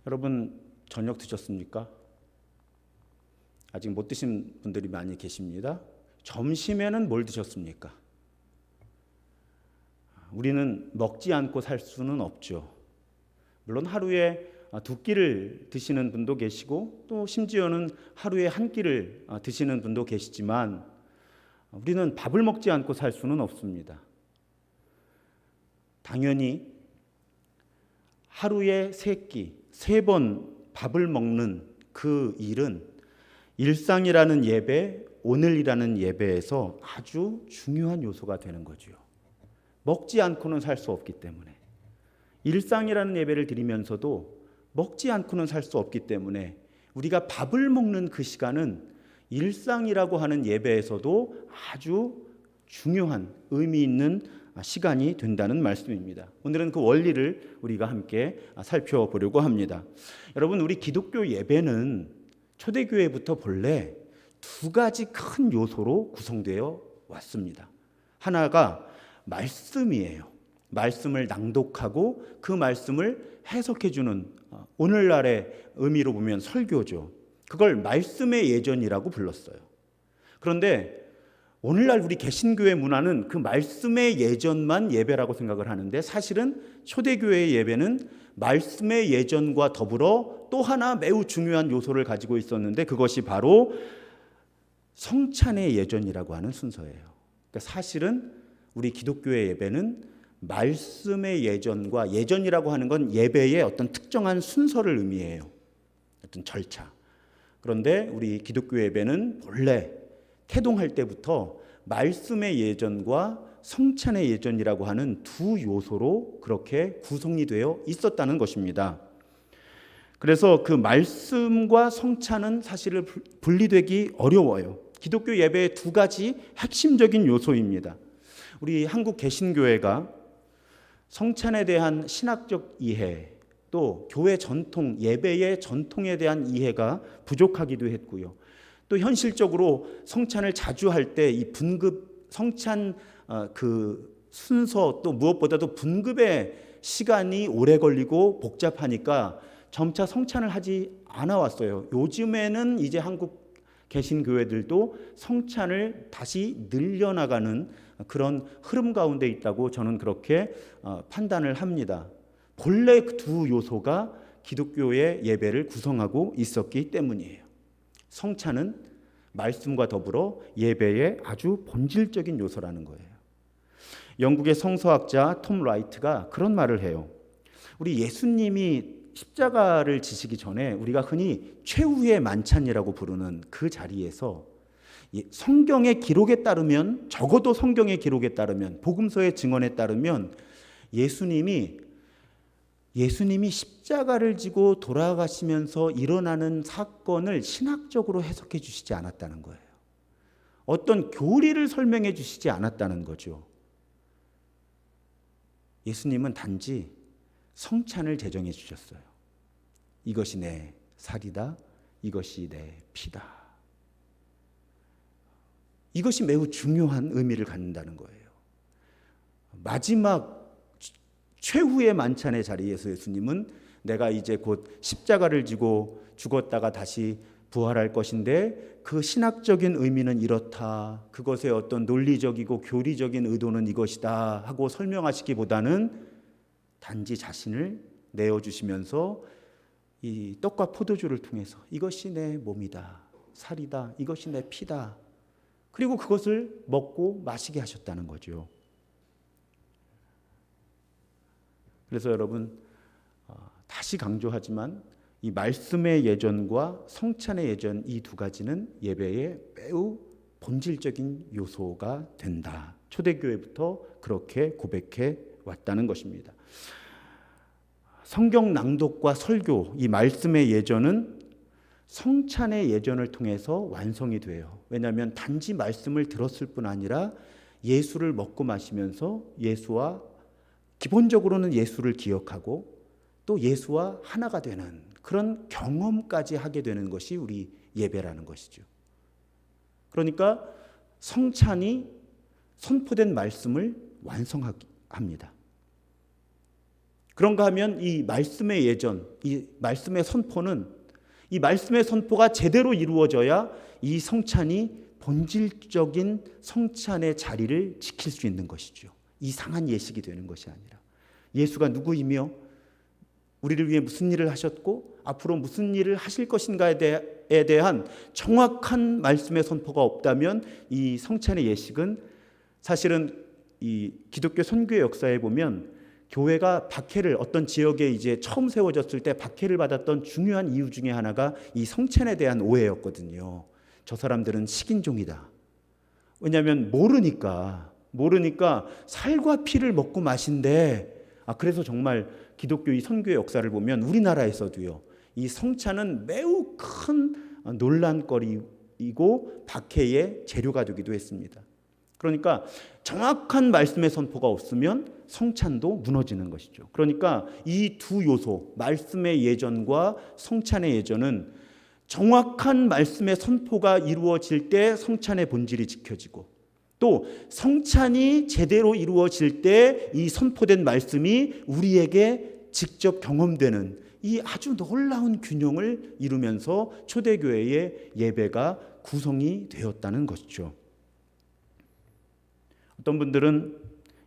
여러분 저녁 드셨습니까? 아직 못 드신 분들이 많이 계십니다. 점심에는 뭘 드셨습니까? 우리는 먹지 않고 살 수는 없죠. 물론 하루에 두 끼를 드시는 분도 계시고 또 심지어는 하루에 한 끼를 드시는 분도 계시지만 우리는 밥을 먹지 않고 살 수는 없습니다. 당연히 하루에 세 끼, 세 번 밥을 먹는 그 일은 일상이라는 예배, 오늘이라는 예배에서 아주 중요한 요소가 되는 거죠. 먹지 않고는 살 수 없기 때문에. 일상이라는 예배를 드리면서도 먹지 않고는 살 수 없기 때문에 우리가 밥을 먹는 그 시간은 일상이라고 하는 예배에서도 아주 중요한 의미 있는 시간이 된다는 말씀입니다. 오늘은 그 원리를 우리가 함께 살펴보려고 합니다. 여러분, 우리 기독교 예배는 초대교회부터 본래 두 가지 큰 요소로 구성되어 왔습니다. 하나가 말씀이에요. 말씀을 낭독하고 그 말씀을 해석해주는 오늘날의 의미로 보면 설교죠. 그걸 말씀의 예전이라고 불렀어요. 그런데 오늘날 우리 개신교회 문화는 그 말씀의 예전만 예배라고 생각을 하는데 사실은 초대교회의 예배는 말씀의 예전과 더불어 또 하나 매우 중요한 요소를 가지고 있었는데 그것이 바로 성찬의 예전이라고 하는 순서예요. 그러니까 사실은 우리 기독교의 예배는 말씀의 예전과 예전이라고 하는 건 예배의 어떤 특정한 순서를 의미해요. 어떤 절차. 그런데 우리 기독교 예배는 본래 태동할 때부터 말씀의 예전과 성찬의 예전이라고 하는 두 요소로 그렇게 구성이 되어 있었다는 것입니다. 그래서 그 말씀과 성찬은 사실은 분리되기 어려워요. 기독교 예배의 두 가지 핵심적인 요소입니다. 우리 한국 개신교회가 성찬에 대한 신학적 이해, 또 교회 전통, 예배의 전통에 대한 이해가 부족하기도 했고요. 또 현실적으로 성찬을 자주 할 때 이 분급, 성찬 그 순서 또 무엇보다도 분급의 시간이 오래 걸리고 복잡하니까 점차 성찬을 하지 않아 왔어요. 요즘에는 이제 한국 개신교회들도 성찬을 다시 늘려나가는 그런 흐름 가운데 있다고 저는 그렇게 판단을 합니다. 본래 두 요소가 기독교의 예배를 구성하고 있었기 때문이에요. 성찬은 말씀과 더불어 예배의 아주 본질적인 요소라는 거예요. 영국의 성서학자 톰 라이트가 그런 말을 해요. 우리 예수님이 십자가를 지시기 전에 우리가 흔히 최후의 만찬이라고 부르는 그 자리에서 성경의 기록에 따르면, 적어도 성경의 기록에 따르면, 복음서의 증언에 따르면 예수님이 십자가를 지고 돌아가시면서 일어나는 사건을 신학적으로 해석해 주시지 않았다는 거예요. 어떤 교리를 설명해 주시지 않았다는 거죠. 예수님은 단지 성찬을 제정해 주셨어요. 이것이 내 살이다. 이것이 내 피다. 이것이 매우 중요한 의미를 갖는다는 거예요. 마지막 최후의 만찬의 자리에서 예수님은 내가 이제 곧 십자가를 지고 죽었다가 다시 부활할 것인데 그 신학적인 의미는 이렇다. 그것의 어떤 논리적이고 교리적인 의도는 이것이다 하고 설명하시기보다는 단지 자신을 내어주시면서 이 떡과 포도주를 통해서 이것이 내 몸이다. 살이다. 이것이 내 피다. 그리고 그것을 먹고 마시게 하셨다는 거죠. 그래서 여러분 다시 강조하지만 이 말씀의 예전과 성찬의 예전 이 두 가지는 예배의 매우 본질적인 요소가 된다. 초대교회부터 그렇게 고백해 왔다는 것입니다. 성경 낭독과 설교, 이 말씀의 예전은 성찬의 예전을 통해서 완성이 돼요. 왜냐하면 단지 말씀을 들었을 뿐 아니라 예수를 먹고 마시면서 예수와 기본적으로는 예수를 기억하고 또 예수와 하나가 되는 그런 경험까지 하게 되는 것이 우리 예배라는 것이죠. 그러니까 성찬이 선포된 말씀을 완성합니다. 그런가 하면 이 말씀의 예전, 이 말씀의 선포는 이 말씀의 선포가 제대로 이루어져야 이 성찬이 본질적인 성찬의 자리를 지킬 수 있는 것이죠. 이상한 예식이 되는 것이 아니라 예수가 누구이며 우리를 위해 무슨 일을 하셨고 앞으로 무슨 일을 하실 것인가에 대한 정확한 말씀의 선포가 없다면 이 성찬의 예식은 사실은 이 기독교 선교의 역사에 보면 교회가 박해를 어떤 지역에 이제 처음 세워졌을 때 박해를 받았던 중요한 이유 중에 하나가 이 성찬에 대한 오해였거든요. 저 사람들은 식인종이다. 왜냐하면 모르니까 살과 피를 먹고 마신대. 그래서 정말 기독교 이 선교의 역사를 보면 우리나라에서도요. 이 성찬은 매우 큰 논란거리이고 박해의 재료가 되기도 했습니다. 그러니까 정확한 말씀의 선포가 없으면 성찬도 무너지는 것이죠. 그러니까 이 두 요소, 말씀의 예전과 성찬의 예전은 정확한 말씀의 선포가 이루어질 때 성찬의 본질이 지켜지고 또 성찬이 제대로 이루어질 때 이 선포된 말씀이 우리에게 직접 경험되는 이 아주 놀라운 균형을 이루면서 초대교회의 예배가 구성이 되었다는 것이죠. 어떤 분들은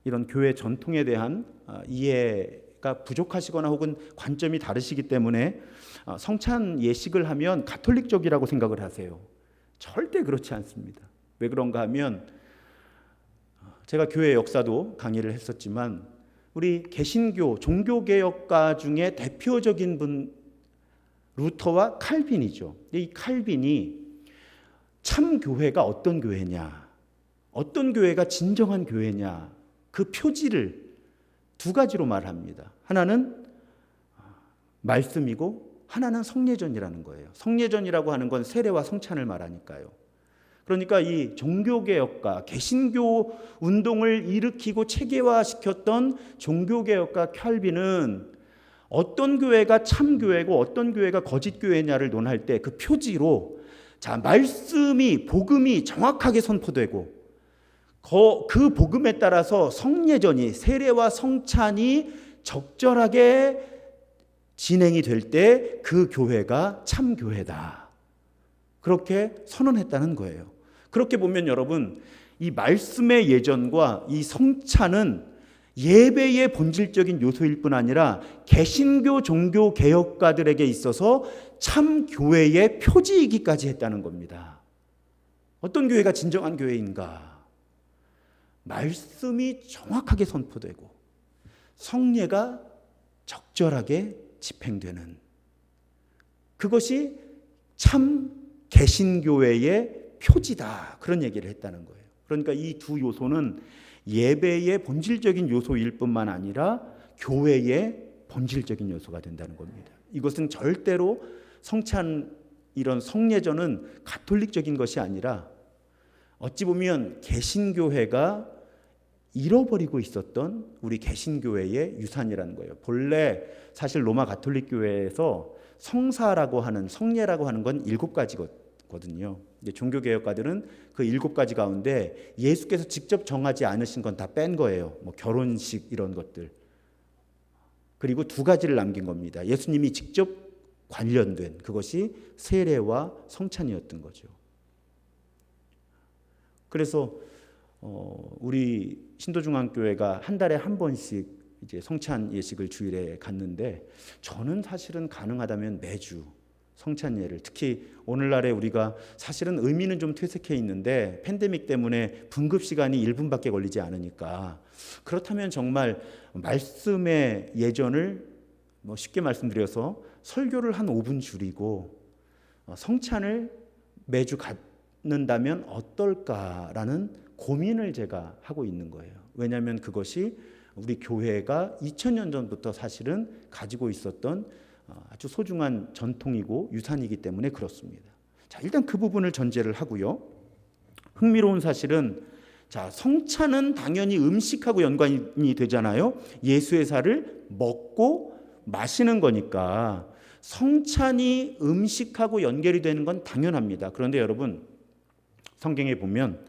이런 교회 전통에 대한 이해가 부족하시거나 혹은 관점이 다르시기 때문에 성찬 예식을 하면 가톨릭적이라고 생각을 하세요. 절대 그렇지 않습니다. 왜 그런가 하면 제가 교회 역사도 강의를 했었지만 우리 개신교 종교개혁가 중에 대표적인 분 루터와 칼빈이죠. 이 칼빈이 참 교회가 어떤 교회냐, 어떤 교회가 진정한 교회냐, 그 표지를 두 가지로 말합니다. 하나는 말씀이고 하나는 성례전이라는 거예요. 성례전이라고 하는 건 세례와 성찬을 말하니까요. 그러니까 이 종교개혁가, 개신교 운동을 일으키고 체계화시켰던 종교개혁가 칼빈은 어떤 교회가 참 교회고 어떤 교회가 거짓 교회냐를 논할 때 그 표지로 말씀이 복음이 정확하게 선포되고 그 복음에 따라서 성례전이 세례와 성찬이 적절하게 진행이 될 때 그 교회가 참 교회다. 그렇게 선언했다는 거예요. 그렇게 보면 여러분 이 말씀의 예전과 이 성찬은 예배의 본질적인 요소일 뿐 아니라 개신교 종교 개혁가들에게 있어서 참 교회의 표지이기까지 했다는 겁니다. 어떤 교회가 진정한 교회인가? 말씀이 정확하게 선포되고 성례가 적절하게 집행되는 그것이 참 개신교회의 표지다. 그런 얘기를 했다는 거예요. 그러니까 이 두 요소는 예배의 본질적인 요소일 뿐만 아니라 교회의 본질적인 요소가 된다는 겁니다. 이것은 절대로 성찬 이런 성례전은 가톨릭적인 것이 아니라 어찌 보면 개신교회가 잃어버리고 있었던 우리 개신교회의 유산이라는 거예요. 본래 사실 로마 가톨릭 교회에서 성사라고 하는 성례라고 하는 건 7가지거든요. 종교개혁가들은 그 7가지 가운데 예수께서 직접 정하지 않으신 건 다 뺀 거예요. 뭐 결혼식 이런 것들. 그리고 2가지를 남긴 겁니다. 예수님이 직접 관련된 그것이 세례와 성찬이었던 거죠. 그래서 우리 신도중앙교회가 한 달에 한 번씩 이제 성찬 예식을 주일에 갔는데 저는 사실은 가능하다면 매주 성찬예를 특히 오늘날에 우리가 사실은 의미는 좀 퇴색해 있는데 팬데믹 때문에 분급 시간이 1분밖에 걸리지 않으니까 그렇다면 정말 말씀의 예전을 쉽게 말씀드려서 설교를 한 5분 줄이고 성찬을 매주 갖는다면 어떨까라는 고민을 제가 하고 있는 거예요. 왜냐하면 그것이 우리 교회가 2000년 전부터 사실은 가지고 있었던 아주 소중한 전통이고 유산이기 때문에 그렇습니다. 자, 일단 그 부분을 전제를 하고요. 흥미로운 사실은 성찬은 당연히 음식하고 연관이 되잖아요. 예수의 살을 먹고 마시는 거니까 성찬이 음식하고 연결이 되는 건 당연합니다. 그런데 여러분 성경에 보면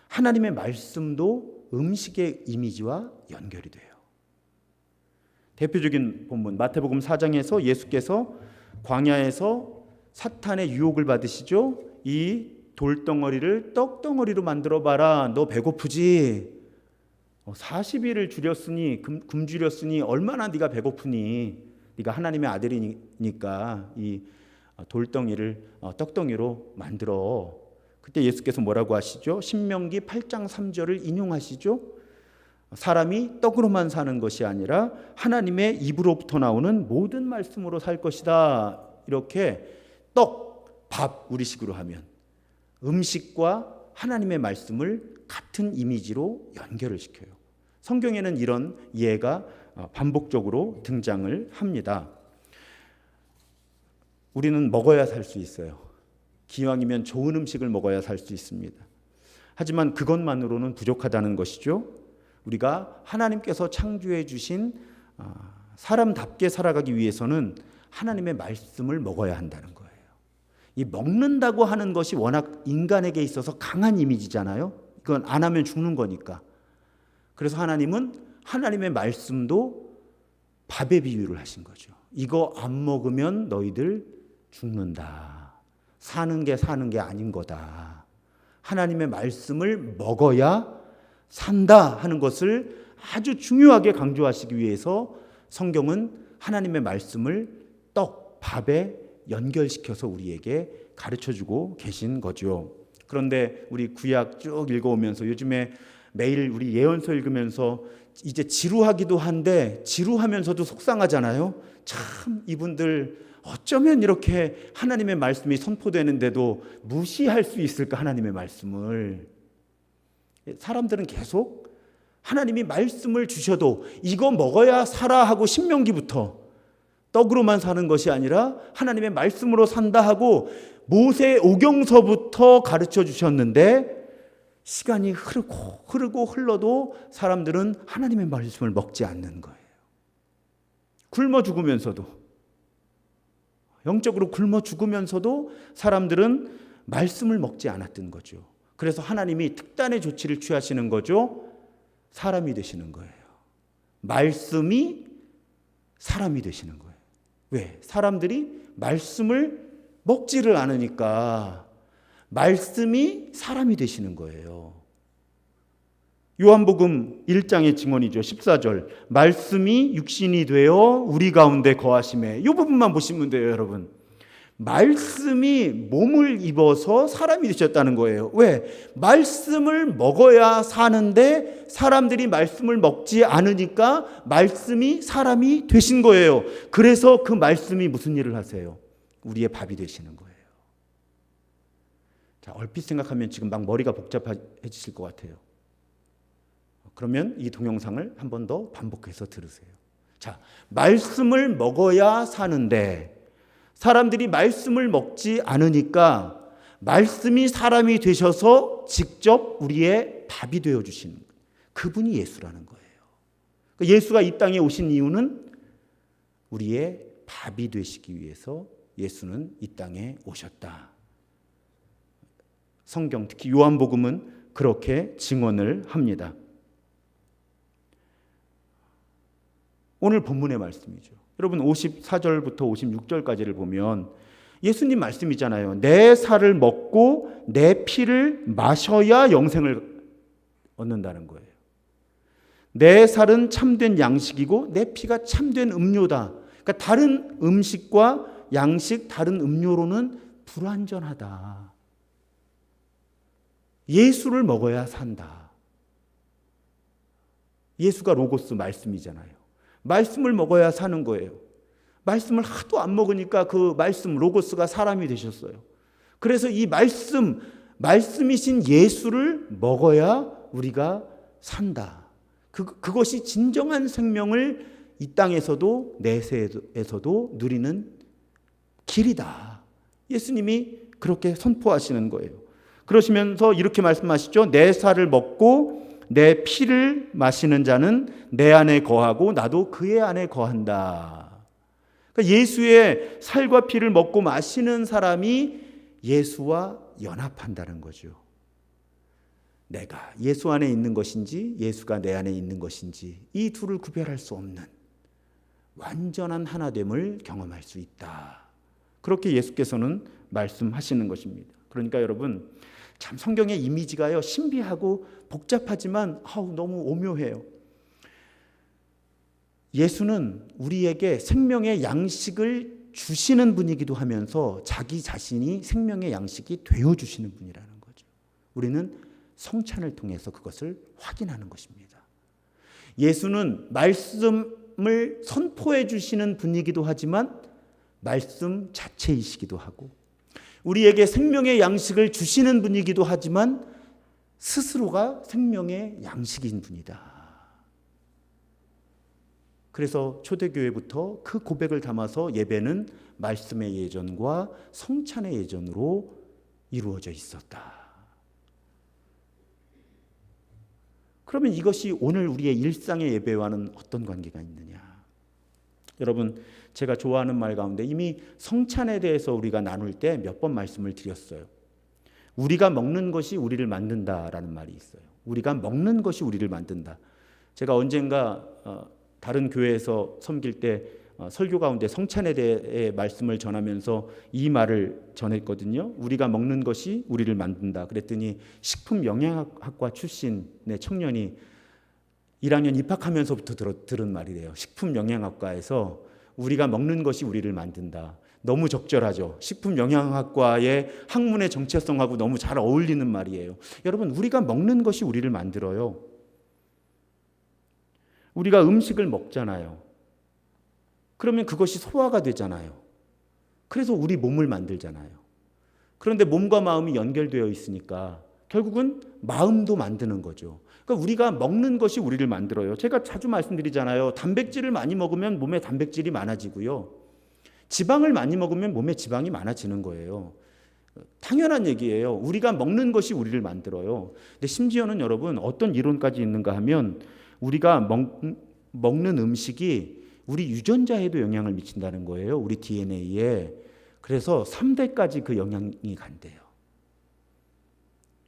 하나님의 말씀도 음식의 이미지와 연결이 돼요. 대표적인 본문 마태복음 4장에서 예수께서 광야에서 사탄의 유혹을 받으시죠. 이 돌덩어리를 떡덩어리로 만들어 봐라. 너 배고프지? 40일을 줄였으니 굶주렸으니 얼마나 네가 배고프니? 네가 하나님의 아들이니까 이 돌덩이를 떡덩이로 만들어. 그때 예수께서 뭐라고 하시죠? 신명기 8장 3절을 인용하시죠. 사람이 떡으로만 사는 것이 아니라 하나님의 입으로부터 나오는 모든 말씀으로 살 것이다. 이렇게 떡, 밥 우리식으로 하면 음식과 하나님의 말씀을 같은 이미지로 연결을 시켜요. 성경에는 이런 예가 반복적으로 등장을 합니다. 우리는 먹어야 살 수 있어요. 기왕이면 좋은 음식을 먹어야 살 수 있습니다. 하지만 그것만으로는 부족하다는 것이죠. 우리가 하나님께서 창조해 주신 사람답게 살아가기 위해서는 하나님의 말씀을 먹어야 한다는 거예요. 이 먹는다고 하는 것이 워낙 인간에게 있어서 강한 이미지잖아요. 이건 안 하면 죽는 거니까. 그래서 하나님은 하나님의 말씀도 밥에 비유를 하신 거죠. 이거 안 먹으면 너희들 죽는다. 사는 게 아닌 거다. 하나님의 말씀을 먹어야 산다 하는 것을 아주 중요하게 강조하시기 위해서 성경은 하나님의 말씀을 떡, 밥에 연결시켜서 우리에게 가르쳐주고 계신 거죠. 그런데 우리 구약 쭉 읽어오면서 요즘에 매일 우리 예언서 읽으면서 이제 지루하기도 한데 지루하면서도 속상하잖아요. 참 이분들 어쩌면 이렇게 하나님의 말씀이 선포되는데도 무시할 수 있을까, 하나님의 말씀을. 사람들은 계속 하나님이 말씀을 주셔도 이거 먹어야 살아 하고 신명기부터 떡으로만 사는 것이 아니라 하나님의 말씀으로 산다 하고 모세 오경서부터 가르쳐 주셨는데 시간이 흐르고 흘러도 사람들은 하나님의 말씀을 먹지 않는 거예요. 굶어 죽으면서도, 영적으로 굶어 죽으면서도 사람들은 말씀을 먹지 않았던 거죠. 그래서 하나님이 특단의 조치를 취하시는 거죠. 사람이 되시는 거예요. 말씀이 사람이 되시는 거예요. 왜? 사람들이 말씀을 먹지를 않으니까 말씀이 사람이 되시는 거예요. 요한복음 1장의 증언이죠. 14절. 말씀이 육신이 되어 우리 가운데 거하심에. 이 부분만 보시면 돼요, 여러분. 말씀이 몸을 입어서 사람이 되셨다는 거예요. 왜? 말씀을 먹어야 사는데 사람들이 말씀을 먹지 않으니까 말씀이 사람이 되신 거예요. 그래서 그 말씀이 무슨 일을 하세요? 우리의 밥이 되시는 거예요. 자, 얼핏 생각하면 지금 막 머리가 복잡해지실 것 같아요. 그러면 이 동영상을 한 번 더 반복해서 들으세요. 자, 말씀을 먹어야 사는데 사람들이 말씀을 먹지 않으니까 말씀이 사람이 되셔서 직접 우리의 밥이 되어주시는 거예요. 그분이 예수라는 거예요. 예수가 이 땅에 오신 이유는 우리의 밥이 되시기 위해서 예수는 이 땅에 오셨다. 성경, 특히 요한복음은 그렇게 증언을 합니다. 오늘 본문의 말씀이죠. 여러분 54절부터 56절까지를 보면 예수님 말씀이잖아요. 내 살을 먹고 내 피를 마셔야 영생을 얻는다는 거예요. 내 살은 참된 양식이고 내 피가 참된 음료다. 그러니까 다른 음식과 양식, 다른 음료로는 불완전하다. 예수를 먹어야 산다. 예수가 로고스 말씀이잖아요. 말씀을 먹어야 사는 거예요. 말씀을 하도 안 먹으니까 그 말씀 로고스가 사람이 되셨어요. 그래서 이 말씀이신 예수를 먹어야 우리가 산다. 그것이 진정한 생명을 이 땅에서도 내세에서도 누리는 길이다. 예수님이 그렇게 선포하시는 거예요. 그러시면서 이렇게 말씀하시죠. 내 살을 먹고 내 피를 마시는 자는 내 안에 거하고 나도 그의 안에 거한다. 그러니까 예수의 살과 피를 먹고 마시는 사람이 예수와 연합한다는 거죠. 내가 예수 안에 있는 것인지 예수가 내 안에 있는 것인지 이 둘을 구별할 수 없는, 완전한 하나됨을 경험할 수 있다. 그렇게 예수께서는 말씀하시는 것입니다. 그러니까 여러분, 참 성경의 이미지가요, 신비하고 복잡하지만 너무 오묘해요. 예수는 우리에게 생명의 양식을 주시는 분이기도 하면서 자기 자신이 생명의 양식이 되어주시는 분이라는 거죠. 우리는 성찬을 통해서 그것을 확인하는 것입니다. 예수는 말씀을 선포해 주시는 분이기도 하지만 말씀 자체이시기도 하고, 우리에게 생명의 양식을 주시는 분이기도 하지만 스스로가 생명의 양식인 분이다. 그래서 초대교회부터 그 고백을 담아서 예배는 말씀의 예전과 성찬의 예전으로 이루어져 있었다. 그러면 이것이 오늘 우리의 일상의 예배와는 어떤 관계가 있느냐? 여러분, 제가 좋아하는 말 가운데 이미 성찬에 대해서 우리가 나눌 때 몇 번 말씀을 드렸어요. 우리가 먹는 것이 우리를 만든다라는 말이 있어요. 우리가 먹는 것이 우리를 만든다. 제가 언젠가 다른 교회에서 섬길 때 설교 가운데 성찬에 대해 말씀을 전하면서 이 말을 전했거든요. 우리가 먹는 것이 우리를 만든다. 그랬더니 식품영양학과 출신의 청년이 1학년 입학하면서부터 들은 말이래요. 식품영양학과에서 우리가 먹는 것이 우리를 만든다. 너무 적절하죠. 식품영양학과의 학문의 정체성하고 너무 잘 어울리는 말이에요. 여러분, 우리가 먹는 것이 우리를 만들어요. 우리가 음식을 먹잖아요. 그러면 그것이 소화가 되잖아요. 그래서 우리 몸을 만들잖아요. 그런데 몸과 마음이 연결되어 있으니까 결국은 마음도 만드는 거죠. 그러니까 우리가 먹는 것이 우리를 만들어요. 제가 자주 말씀드리잖아요. 단백질을 많이 먹으면 몸에 단백질이 많아지고요. 지방을 많이 먹으면 몸에 지방이 많아지는 거예요. 당연한 얘기예요. 우리가 먹는 것이 우리를 만들어요. 근데 심지어는 여러분, 어떤 이론까지 있는가 하면 우리가 먹는 음식이 우리 유전자에도 영향을 미친다는 거예요. 우리 DNA에. 그래서 3대까지 그 영향이 간대요.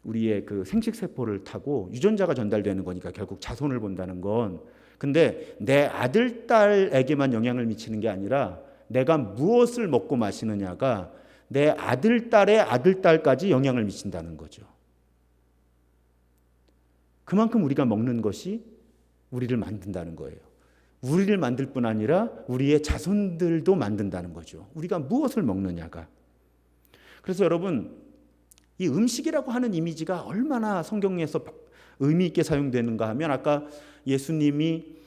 우리의 그 생식세포를 타고 유전자가 전달되는 거니까 결국 자손을 본다는 건. 근데 내 아들, 딸에게만 영향을 미치는 게 아니라 내가 무엇을 먹고 마시느냐가 내 아들, 딸의 아들, 딸까지 영향을 미친다는 거죠. 그만큼 우리가 먹는 것이 우리를 만든다는 거예요. 우리를 만들 뿐 아니라 우리의 자손들도 만든다는 거죠. 우리가 무엇을 먹느냐가. 그래서 여러분, 이 음식이라고 하는 이미지가 얼마나 성경에서 의미 있게 사용되는가 하면, 아까 예수님이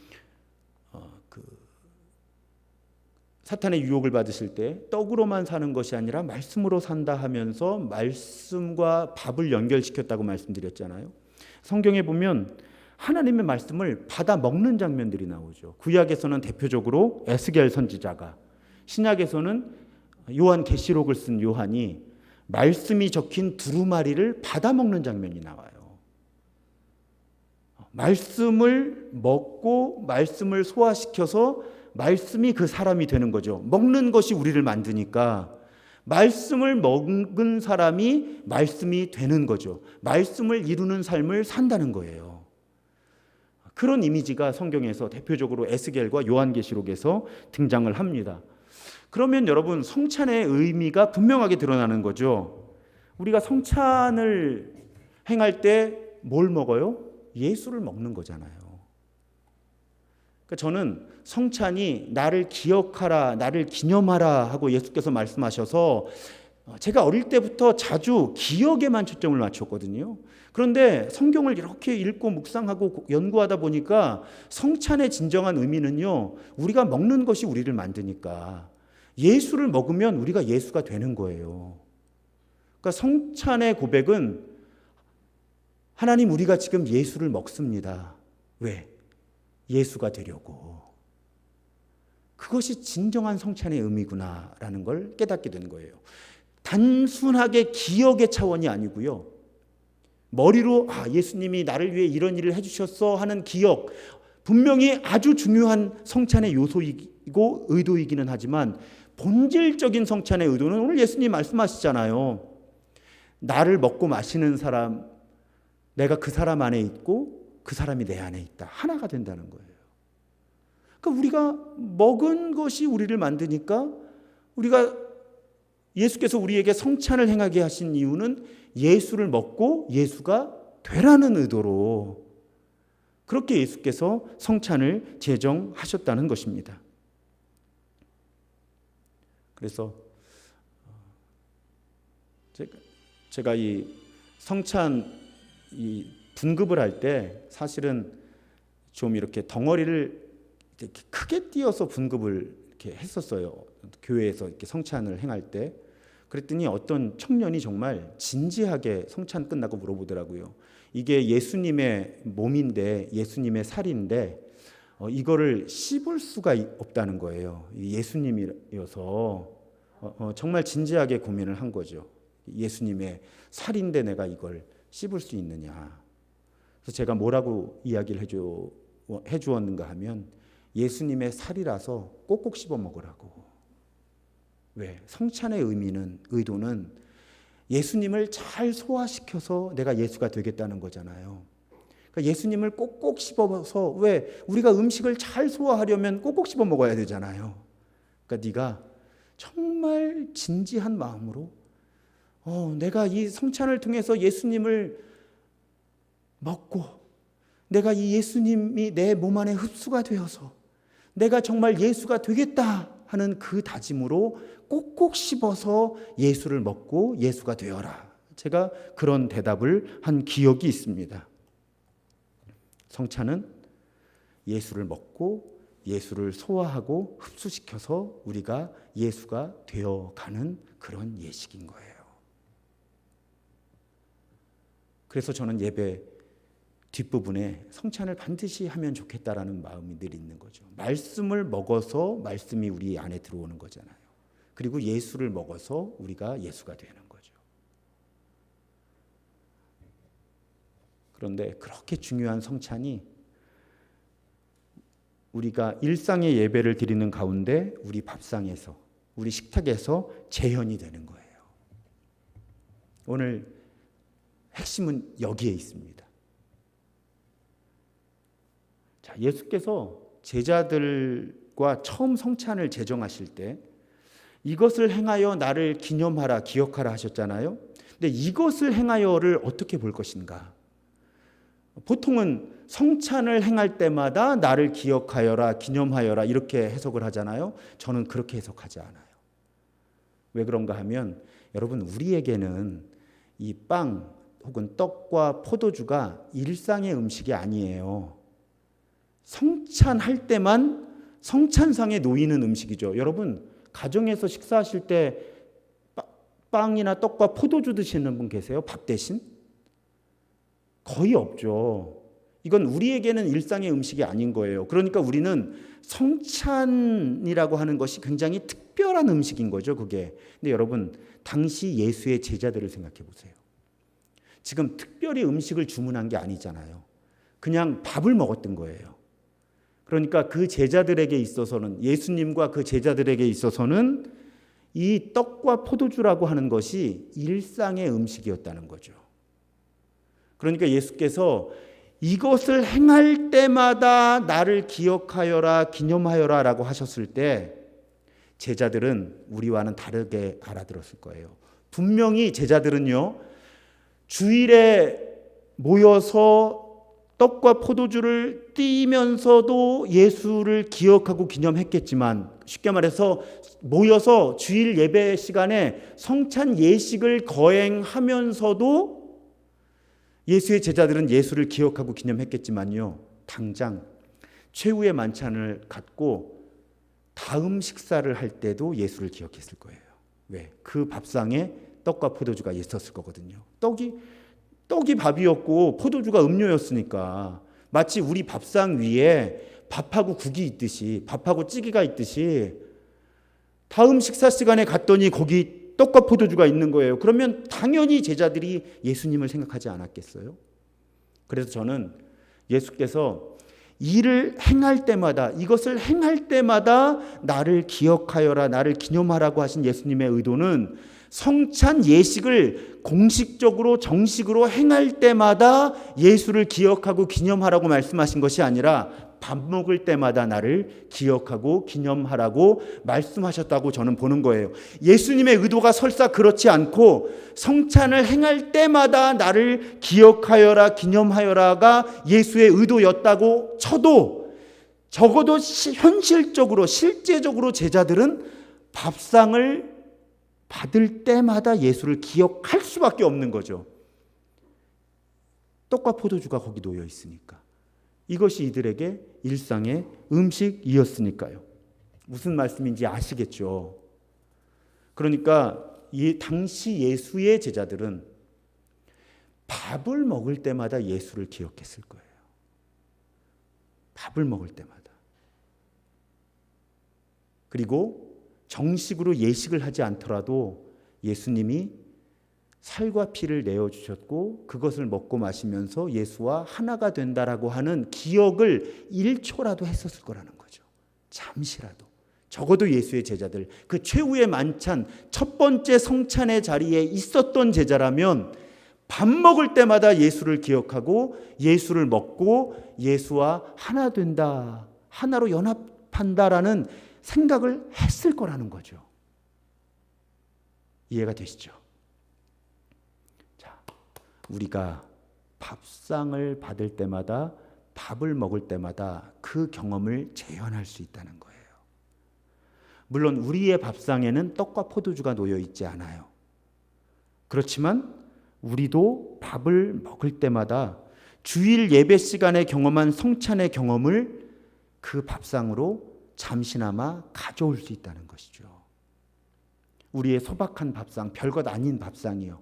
사탄의 유혹을 받으실 때 떡으로만 사는 것이 아니라 말씀으로 산다 하면서 말씀과 밥을 연결시켰다고 말씀드렸잖아요. 성경에 보면 하나님의 말씀을 받아 먹는 장면들이 나오죠. 구약에서는 대표적으로 에스겔 선지자가, 신약에서는 요한계시록을 쓴 요한이 말씀이 적힌 두루마리를 받아 먹는 장면이 나와요. 말씀을 먹고 말씀을 소화시켜서 말씀이 그 사람이 되는 거죠. 먹는 것이 우리를 만드니까 말씀을 먹은 사람이 말씀이 되는 거죠. 말씀을 이루는 삶을 산다는 거예요. 그런 이미지가 성경에서 대표적으로 에스겔과 요한계시록에서 등장을 합니다. 그러면 여러분, 성찬의 의미가 분명하게 드러나는 거죠. 우리가 성찬을 행할 때 뭘 먹어요? 예수를 먹는 거잖아요. 그러니까 저는 성찬이 나를 기억하라, 나를 기념하라 하고 예수께서 말씀하셔서 제가 어릴 때부터 자주 기억에만 초점을 맞췄거든요. 그런데 성경을 이렇게 읽고 묵상하고 연구하다 보니까 성찬의 진정한 의미는요, 우리가 먹는 것이 우리를 만드니까 예수를 먹으면 우리가 예수가 되는 거예요. 그러니까 성찬의 고백은 하나님, 우리가 지금 예수를 먹습니다. 왜? 예수가 되려고. 그것이 진정한 성찬의 의미구나라는 걸 깨닫게 된 거예요. 단순하게 기억의 차원이 아니고요. 머리로 예수님이 나를 위해 이런 일을 해주셨어 하는 기억, 분명히 아주 중요한 성찬의 요소이고 의도이기는 하지만 본질적인 성찬의 의도는 오늘 예수님 말씀하시잖아요. 나를 먹고 마시는 사람, 내가 그 사람 안에 있고 그 사람이 내 안에 있다. 하나가 된다는 거예요. 그러니까 우리가 먹은 것이 우리를 만드니까 우리가 예수께서 우리에게 성찬을 행하게 하신 이유는 예수를 먹고 예수가 되라는 의도로 그렇게 예수께서 성찬을 제정하셨다는 것입니다. 그래서 제가 이 성찬 이 분급을 할 때 사실은 좀 이렇게 덩어리를 이렇게 크게 띄어서 분급을 이렇게 했었어요. 교회에서 이렇게 성찬을 행할 때. 그랬더니 어떤 청년이 정말 진지하게 성찬 끝나고 물어보더라고요. 이게 예수님의 몸인데 예수님의 살인데 이거를 씹을 수가 없다는 거예요. 예수님이어서 정말 진지하게 고민을 한 거죠. 예수님의 살인데 내가 이걸 씹을 수 있느냐. 그래서 제가 뭐라고 이야기를 해주었는가 하면 예수님의 살이라서 꼭꼭 씹어 먹으라고. 왜? 성찬의 의도는 예수님을 잘 소화시켜서 내가 예수가 되겠다는 거잖아요. 그러니까 예수님을 꼭꼭 씹어서 왜? 우리가 음식을 잘 소화하려면 꼭꼭 씹어 먹어야 되잖아요. 그러니까 네가 정말 진지한 마음으로 내가 이 성찬을 통해서 예수님을 먹고 내가 이 예수님이 내 몸 안에 흡수가 되어서 내가 정말 예수가 되겠다 하는 그 다짐으로 꼭꼭 씹어서 예수를 먹고 예수가 되어라. 제가 그런 대답을 한 기억이 있습니다. 성찬은 예수를 먹고 예수를 소화하고 흡수시켜서 우리가 예수가 되어가는 그런 예식인 거예요. 그래서 저는 예배 뒷부분에 성찬을 반드시 하면 좋겠다라는 마음이 늘 있는 거죠. 말씀을 먹어서 말씀이 우리 안에 들어오는 거잖아요. 그리고 예수를 먹어서 우리가 예수가 되는 거죠. 그런데 그렇게 중요한 성찬이 우리가 일상의 예배를 드리는 가운데 우리 밥상에서 우리 식탁에서 재현이 되는 거예요. 오늘 핵심은 여기에 있습니다. 자, 예수께서 제자들과 처음 성찬을 제정하실 때 이것을 행하여 나를 기념하라, 기억하라 하셨잖아요. 근데 이것을 행하여를 어떻게 볼 것인가? 보통은 성찬을 행할 때마다 나를 기억하여라, 기념하여라 이렇게 해석을 하잖아요. 저는 그렇게 해석하지 않아요. 왜 그런가 하면 여러분 우리에게는 이 빵 혹은 떡과 포도주가 일상의 음식이 아니에요. 성찬할 때만 성찬상에 놓이는 음식이죠. 여러분 가정에서 식사하실 때 빵이나 떡과 포도주 드시는 분 계세요? 밥 대신? 거의 없죠. 이건 우리에게는 일상의 음식이 아닌 거예요. 그러니까 우리는 성찬이라고 하는 것이 굉장히 특별한 음식인 거죠, 그게. 근데 여러분, 당시 예수의 제자들을 생각해 보세요. 지금 특별히 음식을 주문한 게 아니잖아요. 그냥 밥을 먹었던 거예요. 그러니까 그 제자들에게 있어서는, 예수님과 그 제자들에게 있어서는 이 떡과 포도주라고 하는 것이 일상의 음식이었다는 거죠. 그러니까 예수께서 이것을 행할 때마다 나를 기억하여라, 기념하여라 라고 하셨을 때 제자들은 우리와는 다르게 알아들었을 거예요. 분명히 제자들은요, 주일에 모여서 떡과 포도주를 띠면서도 예수를 기억하고 기념했겠지만, 쉽게 말해서 모여서 주일 예배 시간에 성찬 예식을 거행하면서도 예수의 제자들은 예수를 기억하고 기념했겠지만요, 당장 최후의 만찬을 갖고 다음 식사를 할 때도 예수를 기억했을 거예요. 왜? 그 밥상에 떡과 포도주가 있었을 거거든요. 떡이 밥이었고 포도주가 음료였으니까 마치 우리 밥상 위에 밥하고 국이 있듯이, 밥하고 찌개가 있듯이 다음 식사 시간에 갔더니 거기 떡과 포도주가 있는 거예요. 그러면 당연히 제자들이 예수님을 생각하지 않았겠어요? 그래서 저는 예수께서 일을 행할 때마다, 이것을 행할 때마다 나를 기억하여라, 나를 기념하라고 하신 예수님의 의도는 성찬 예식을 공식적으로 정식으로 행할 때마다 예수를 기억하고 기념하라고 말씀하신 것이 아니라 밥 먹을 때마다 나를 기억하고 기념하라고 말씀하셨다고 저는 보는 거예요. 예수님의 의도가 설사 그렇지 않고 성찬을 행할 때마다 나를 기억하여라 기념하여라가 예수의 의도였다고 쳐도 적어도 현실적으로 실제적으로 제자들은 밥상을 받을 때마다 예수를 기억할 수밖에 없는 거죠. 떡과 포도주가 거기 놓여 있으니까. 이것이 이들에게 일상의 음식이었으니까요. 무슨 말씀인지 아시겠죠? 그러니까 이 당시 예수의 제자들은 밥을 먹을 때마다 예수를 기억했을 거예요. 밥을 먹을 때마다. 그리고 정식으로 예식을 하지 않더라도 예수님이 살과 피를 내어주셨고 그것을 먹고 마시면서 예수와 하나가 된다라고 하는 기억을 1초라도 했었을 거라는 거죠. 잠시라도. 적어도 예수의 제자들, 그 최후의 만찬, 첫 번째 성찬의 자리에 있었던 제자라면 밥 먹을 때마다 예수를 기억하고 예수를 먹고 예수와 하나 된다, 하나로 연합한다라는 생각을 했을 거라는 거죠. 이해가 되시죠? 자, 우리가 밥상을 받을 때마다, 밥을 먹을 때마다 그 경험을 재현할 수 있다는 거예요. 물론 우리의 밥상에는 떡과 포도주가 놓여 있지 않아요. 그렇지만 우리도 밥을 먹을 때마다 주일 예배 시간에 경험한 성찬의 경험을 그 밥상으로 잠시나마 가져올 수 있다는 것이죠. 우리의 소박한 밥상, 별것 아닌 밥상이요.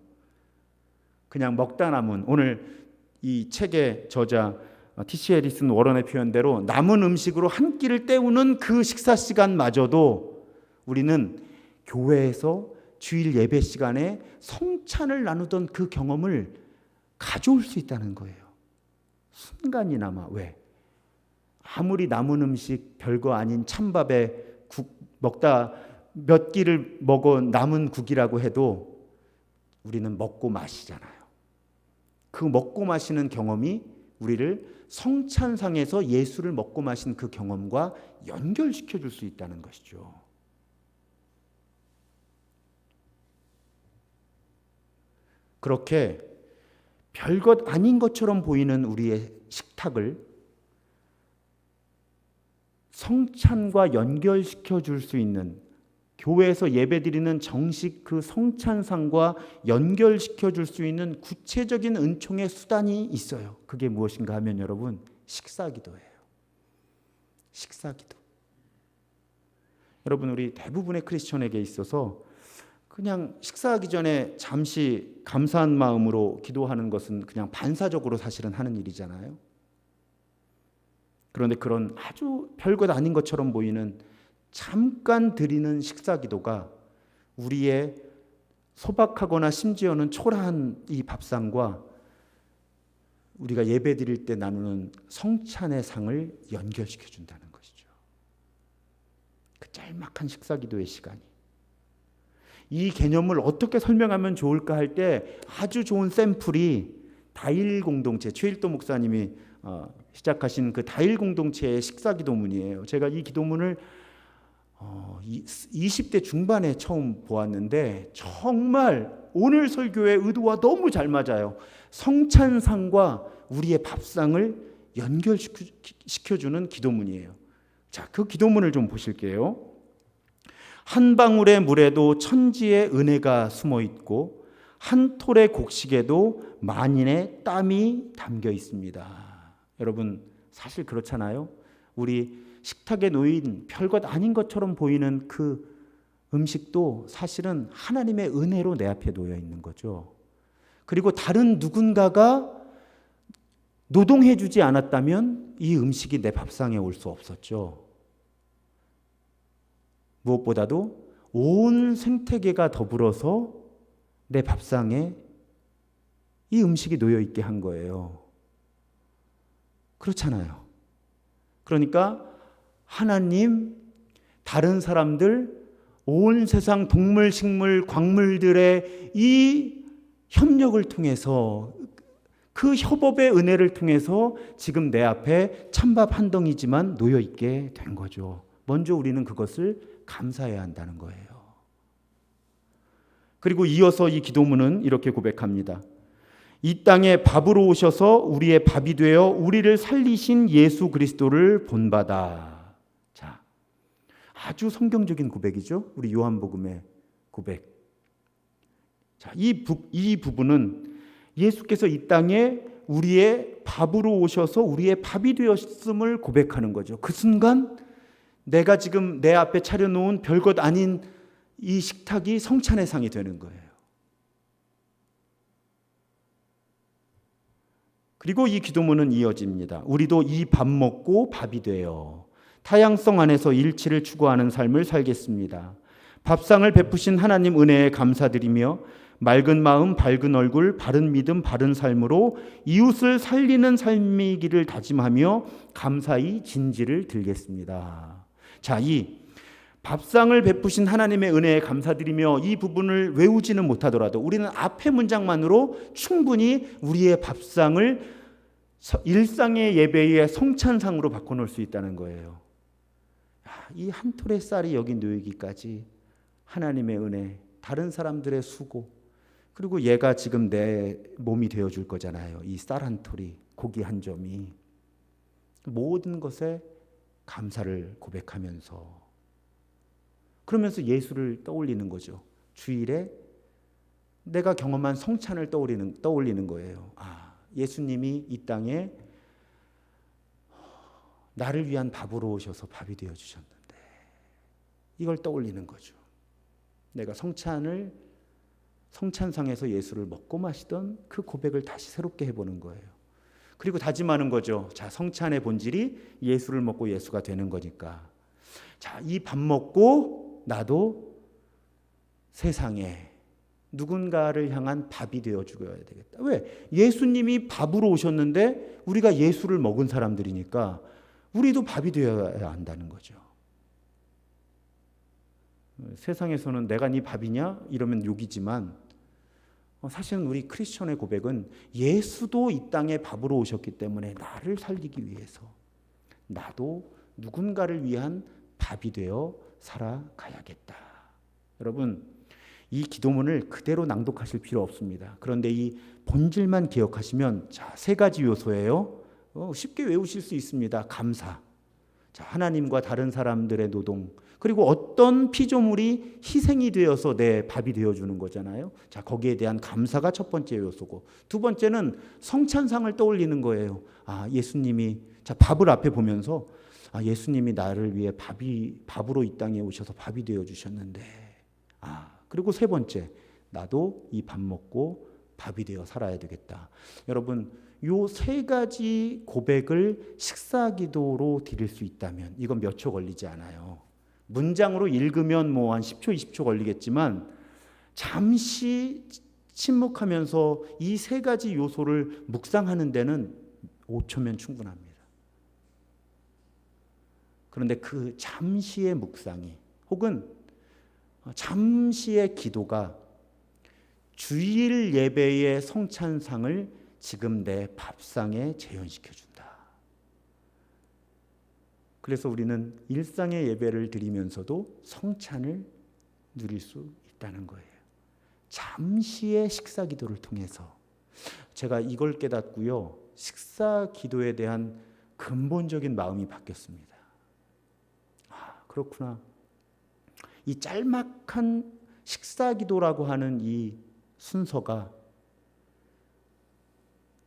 그냥 먹다 남은, 오늘 이 책의 저자 T.C. 해리슨 워런의 표현대로 남은 음식으로 한 끼를 때우는 그 식사 시간마저도 우리는 교회에서 주일 예배 시간에 성찬을 나누던 그 경험을 가져올 수 있다는 거예요. 순간이나마. 왜? 아무리 남은 음식 별거 아닌 찬밥에 국 먹다 몇 끼를 먹어 남은 국이라고 해도 우리는 먹고 마시잖아요. 그 먹고 마시는 경험이 우리를 성찬상에서 예수를 먹고 마신 그 경험과 연결시켜 줄 수 있다는 것이죠. 그렇게 별것 아닌 것처럼 보이는 우리의 식탁을 성찬과 연결시켜 줄 수 있는, 교회에서 예배드리는 정식 그 성찬상과 연결시켜 줄 수 있는 구체적인 은총의 수단이 있어요. 그게 무엇인가 하면 여러분, 식사기도예요. 식사기도. 여러분, 우리 대부분의 크리스천에게 있어서 그냥 식사하기 전에 잠시 감사한 마음으로 기도하는 것은 그냥 반사적으로 사실은 하는 일이잖아요. 그런데 그런 아주 별것 아닌 것처럼 보이는 잠깐 드리는 식사기도가 우리의 소박하거나 심지어는 초라한 이 밥상과 우리가 예배 드릴 때 나누는 성찬의 상을 연결시켜 준다는 것이죠. 그 짤막한 식사기도의 시간이. 이 개념을 어떻게 설명하면 좋을까 할 때 아주 좋은 샘플이 다일 공동체, 최일도 목사님이 시작하신 그 다일 공동체의 식사기도문이에요. 제가 이 기도문을 20대 중반에 처음 보았는데 정말 오늘 설교의 의도와 너무 잘 맞아요. 성찬상과 우리의 밥상을 연결시켜주는 기도문이에요. 자, 그 기도문을 좀 보실게요. 한 방울의 물에도 천지의 은혜가 숨어 있고 한 톨의 곡식에도 만인의 땀이 담겨 있습니다. 여러분, 사실 그렇잖아요. 우리 식탁에 놓인 별것 아닌 것처럼 보이는 그 음식도 사실은 하나님의 은혜로 내 앞에 놓여 있는 거죠. 그리고 다른 누군가가 노동해 주지 않았다면 이 음식이 내 밥상에 올 수 없었죠. 무엇보다도 온 생태계가 더불어서 내 밥상에 이 음식이 놓여 있게 한 거예요. 그렇잖아요. 그러니까 하나님, 다른 사람들, 온 세상 동물, 식물, 광물들의 이 협력을 통해서 그 협업의 은혜를 통해서 지금 내 앞에 찬밥 한 덩이지만 놓여 있게 된 거죠. 먼저 우리는 그것을 감사해야 한다는 거예요. 그리고 이어서 이 기도문은 이렇게 고백합니다. 이 땅에 밥으로 오셔서 우리의 밥이 되어 우리를 살리신 예수 그리스도를 본받아. 자, 아주 성경적인 고백이죠. 우리 요한복음의 고백. 자, 이 부분은 예수께서 이 땅에 우리의 밥으로 오셔서 우리의 밥이 되었음을 고백하는 거죠. 그 순간 내가 지금 내 앞에 차려놓은 별것 아닌 이 식탁이 성찬의 상이 되는 거예요. 그리고 이 기도문은 이어집니다. 우리도 이 밥 먹고 밥이 되어 타향성 안에서 일치를 추구하는 삶을 살겠습니다. 밥상을 베푸신 하나님 은혜에 감사드리며 맑은 마음, 밝은 얼굴, 바른 믿음, 바른 삶으로 이웃을 살리는 삶이기를 다짐하며 감사히 진지를 들겠습니다. 자, 이 밥상을 베푸신 하나님의 은혜에 감사드리며 이 부분을 외우지는 못하더라도 우리는 앞의 문장만으로 충분히 우리의 밥상을 일상의 예배의 성찬상으로 바꿔놓을 수 있다는 거예요. 이 한 톨의 쌀이 여기 놓이기까지 하나님의 은혜, 다른 사람들의 수고, 그리고 얘가 지금 내 몸이 되어줄 거잖아요. 이 쌀 한 톨이, 고기 한 점이, 모든 것에 감사를 고백하면서, 그러면서 예수를 떠올리는 거죠. 주일에 내가 경험한 성찬을 떠올리는 거예요. 예수님이 이 땅에 나를 위한 밥으로 오셔서 밥이 되어 주셨는데, 이걸 떠올리는 거죠. 내가 성찬상에서 예수를 먹고 마시던 그 고백을 다시 새롭게 해보는 거예요. 그리고 다짐하는 거죠. 자, 성찬의 본질이 예수를 먹고 예수가 되는 거니까, 자, 이 밥 먹고 나도 세상에 누군가를 향한 밥이 되어 주어야 되겠다. 왜? 예수님이 밥으로 오셨는데 우리가 예수를 먹은 사람들이니까 우리도 밥이 되어야 한다는 거죠. 세상에서는 내가 네 밥이냐? 이러면 욕이지만 사실은 우리 크리스천의 고백은 예수도 이 땅에 밥으로 오셨기 때문에 나를 살리기 위해서 나도 누군가를 위한 밥이 되어 살아가야겠다. 여러분, 이 기도문을 그대로 낭독하실 필요 없습니다. 그런데 이 본질만 기억하시면, 자, 세 가지 요소예요. 쉽게 외우실 수 있습니다. 감사, 자, 하나님과 다른 사람들의 노동, 그리고 어떤 피조물이 희생이 되어서 내 밥이 되어주는 거잖아요. 자, 거기에 대한 감사가 첫 번째 요소고, 두 번째는 성찬상을 떠올리는 거예요. 예수님이, 자, 밥을 앞에 보면서 예수님이 나를 위해 밥으로 이 땅에 오셔서 밥이 되어 주셨는데, 그리고 세 번째, 나도 이 밥 먹고 밥이 되어 살아야 되겠다. 여러분, 요 세 가지 고백을 식사기도로 드릴 수 있다면 이건 몇 초 걸리지 않아요. 문장으로 읽으면 뭐 한 10초, 20초 걸리겠지만 잠시 침묵하면서 이 세 가지 요소를 묵상하는 데는 5초면 충분합니다. 그런데 그 잠시의 묵상이 혹은 잠시의 기도가 주일 예배의 성찬상을 지금 내 밥상에 재현시켜준다. 그래서 우리는 일상의 예배를 드리면서도 성찬을 누릴 수 있다는 거예요. 잠시의 식사 기도를 통해서 제가 이걸 깨닫고요, 식사 기도에 대한 근본적인 마음이 바뀌었습니다. 그렇구나. 이 짤막한 식사 기도라고 하는 이 순서가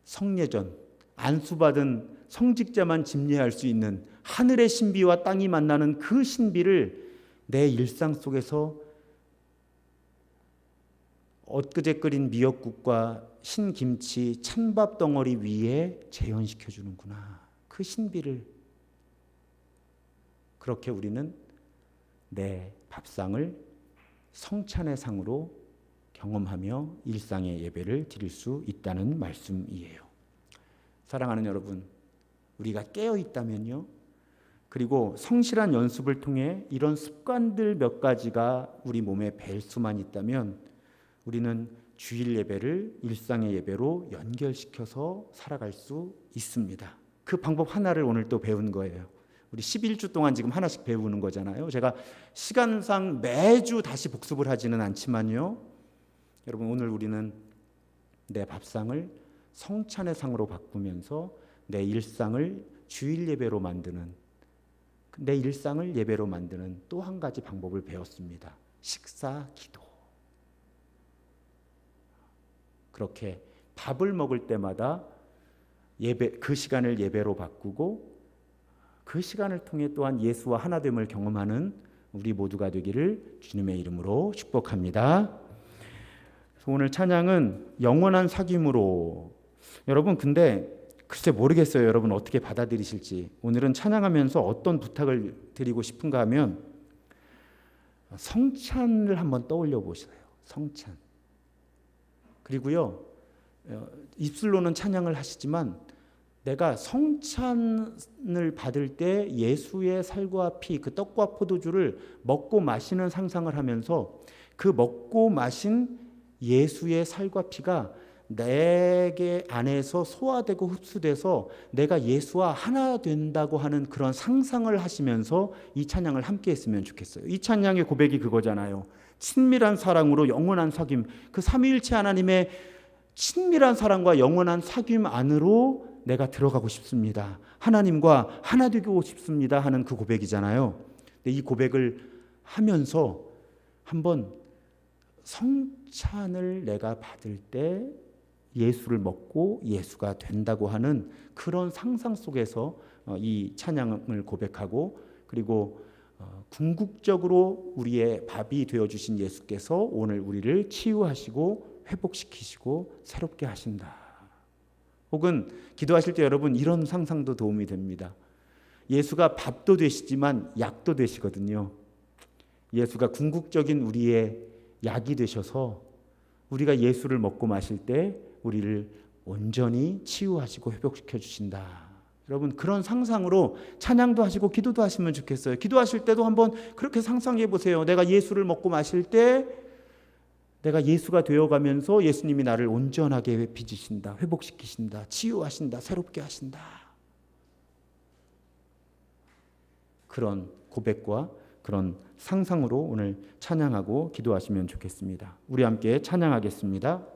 성례전, 안수받은 성직자만 집례할 수 있는 하늘의 신비와 땅이 만나는 그 신비를 내 일상 속에서 엊그제 끓인 미역국과 신김치, 찬밥 덩어리 위에 재현시켜 주는구나. 그 신비를. 그렇게 우리는 내 밥상을 성찬의 상으로 경험하며 일상의 예배를 드릴 수 있다는 말씀이에요. 사랑하는 여러분, 우리가 깨어 있다면요, 그리고 성실한 연습을 통해 이런 습관들 몇 가지가 우리 몸에 뵐 수만 있다면 우리는 주일 예배를 일상의 예배로 연결시켜서 살아갈 수 있습니다. 그 방법 하나를 오늘 또 배운 거예요. 우리 11주 동안 지금 하나씩 배우는 거잖아요. 제가 시간상 매주 다시 복습을 하지는 않지만요. 여러분, 오늘 우리는 내 밥상을 성찬의 상으로 바꾸면서 내 일상을 주일 예배로 만드는, 내 일상을 예배로 만드는 또 한 가지 방법을 배웠습니다. 식사 기도. 그렇게 밥을 먹을 때마다 예배, 그 시간을 예배로 바꾸고 그 시간을 통해 또한 예수와 하나됨을 경험하는 우리 모두가 되기를 주님의 이름으로 축복합니다. 오늘 찬양은 영원한 사귐으로. 여러분, 근데 글쎄 모르겠어요. 여러분 어떻게 받아들이실지. 오늘은 찬양하면서 어떤 부탁을 드리고 싶은가 하면 성찬을 한번 떠올려 보세요. 성찬. 그리고요, 입술로는 찬양을 하시지만 내가 성찬을 받을 때 예수의 살과 피, 그 떡과 포도주를 먹고 마시는 상상을 하면서 그 먹고 마신 예수의 살과 피가 내게 안에서 소화되고 흡수돼서 내가 예수와 하나 된다고 하는 그런 상상을 하시면서 이 찬양을 함께 했으면 좋겠어요. 이 찬양의 고백이 그거잖아요. 친밀한 사랑으로 영원한 사귐, 그 삼위일체 하나님의 친밀한 사랑과 영원한 사귐 안으로 내가 들어가고 싶습니다. 하나님과 하나 되고 싶습니다 하는 그 고백이잖아요. 근데 이 고백을 하면서 한번 성찬을 내가 받을 때 예수를 먹고 예수가 된다고 하는 그런 상상 속에서 이 찬양을 고백하고, 그리고 궁극적으로 우리의 밥이 되어주신 예수께서 오늘 우리를 치유하시고 회복시키시고 새롭게 하신다. 혹은 기도하실 때 여러분 이런 상상도 도움이 됩니다. 예수가 밥도 되시지만 약도 되시거든요. 예수가 궁극적인 우리의 약이 되셔서 우리가 예수를 먹고 마실 때 우리를 온전히 치유하시고 회복시켜 주신다. 여러분 그런 상상으로 찬양도 하시고 기도도 하시면 좋겠어요. 기도하실 때도 한번 그렇게 상상해 보세요. 내가 예수를 먹고 마실 때 내가 예수가 되어가면서 예수님이 나를 온전하게 빚으신다, 회복시키신다, 치유하신다, 새롭게 하신다. 그런 고백과 그런 상상으로 오늘 찬양하고 기도하시면 좋겠습니다. 우리 함께 찬양하겠습니다.